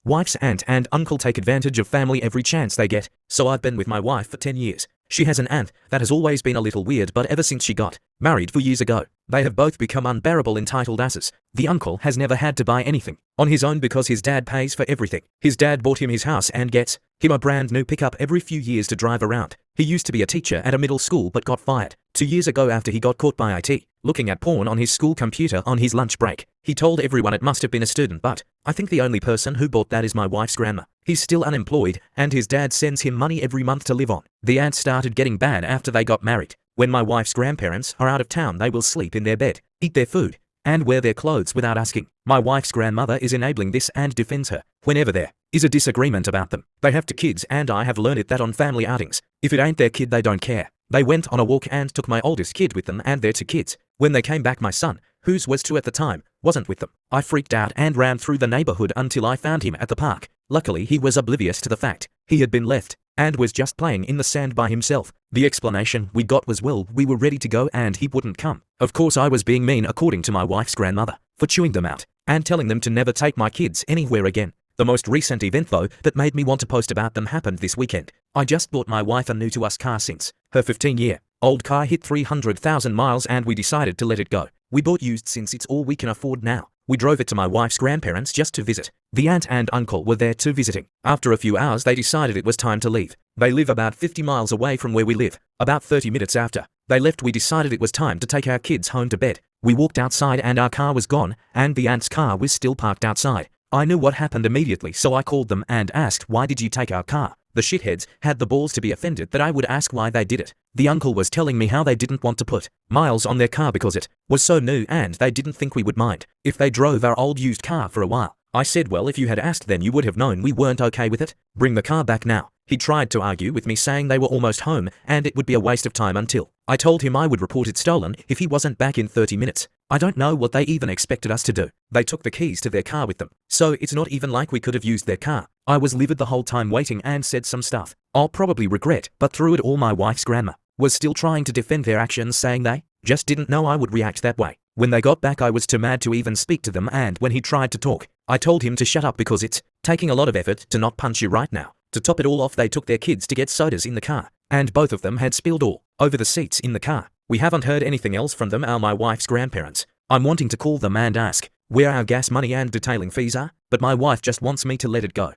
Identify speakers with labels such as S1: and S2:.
S1: Wife's aunt and uncle take advantage of family every chance they get, so I've been with my wife for 10 years. She has an aunt that has always been a little weird, but ever since she got married 4 years ago, they have both become unbearable entitled asses. The uncle has never had to buy anything on his own because his dad pays for everything. His dad bought him his house and gets him a brand new pickup every few years to drive around. He used to be a teacher at a middle school but got fired 2 years ago after he got caught by IT looking at porn on his school computer on his lunch break. He told everyone it must have been a student, but I think the only person who bought that is my wife's grandma. He's still unemployed, and his dad sends him money every month to live on. The aunt started getting bad after they got married. When my wife's grandparents are out of town, they will sleep in their bed, eat their food, and wear their clothes without asking. My wife's grandmother is enabling this and defends her whenever there is a disagreement about them. They have 2 kids, and I have learned it that on family outings, if it ain't their kid, they don't care. They went on a walk and took my oldest kid with them and their 2 kids. When they came back, my son, whose was 2 at the time, wasn't with them. I freaked out and ran through the neighborhood until I found him at the park. Luckily, he was oblivious to the fact he had been left and was just playing in the sand by himself. The explanation we got was, well, we were ready to go and he wouldn't come. Of course, I was being mean, according to my wife's grandmother, for chewing them out and telling them to never take my kids anywhere again. The most recent event, though, that made me want to post about them happened this weekend. I just bought my wife a new to us car. Since her 15-year-old car hit 300,000 miles and we decided to let it go. We bought used since it's all we can afford now. We drove it to my wife's grandparents just to visit. The aunt and uncle were there too visiting. After a few hours, they decided it was time to leave. They live about 50 miles away from where we live. About 30 minutes after they left, we decided it was time to take our kids home to bed. We walked outside and our car was gone, and the aunt's car was still parked outside. I knew what happened immediately, so I called them and asked, why did you take our car? The shitheads had the balls to be offended that I would ask why they did it. The uncle was telling me how they didn't want to put miles on their car because it was so new and they didn't think we would mind if they drove our old used car for a while. I said, well, if you had asked then you would have known we weren't okay with it. Bring the car back now. He tried to argue with me, saying they were almost home and it would be a waste of time until I told him I would report it stolen if he wasn't back in 30 minutes. I don't know what they even expected us to do. They took the keys to their car with them, so it's not even like we could have used their car. I was livid the whole time waiting and said some stuff I'll probably regret, but through it all my wife's grandma was still trying to defend their actions, saying they just didn't know I would react that way. When they got back, I was too mad to even speak to them, and when he tried to talk, I told him to shut up because it's taking a lot of effort to not punch you right now. To top it all off, they took their kids to get sodas in the car, and both of them had spilled all over the seats in the car. We haven't heard anything else from them, my wife's grandparents. I'm wanting to call them and ask where our gas money and detailing fees are, but my wife just wants me to let it go.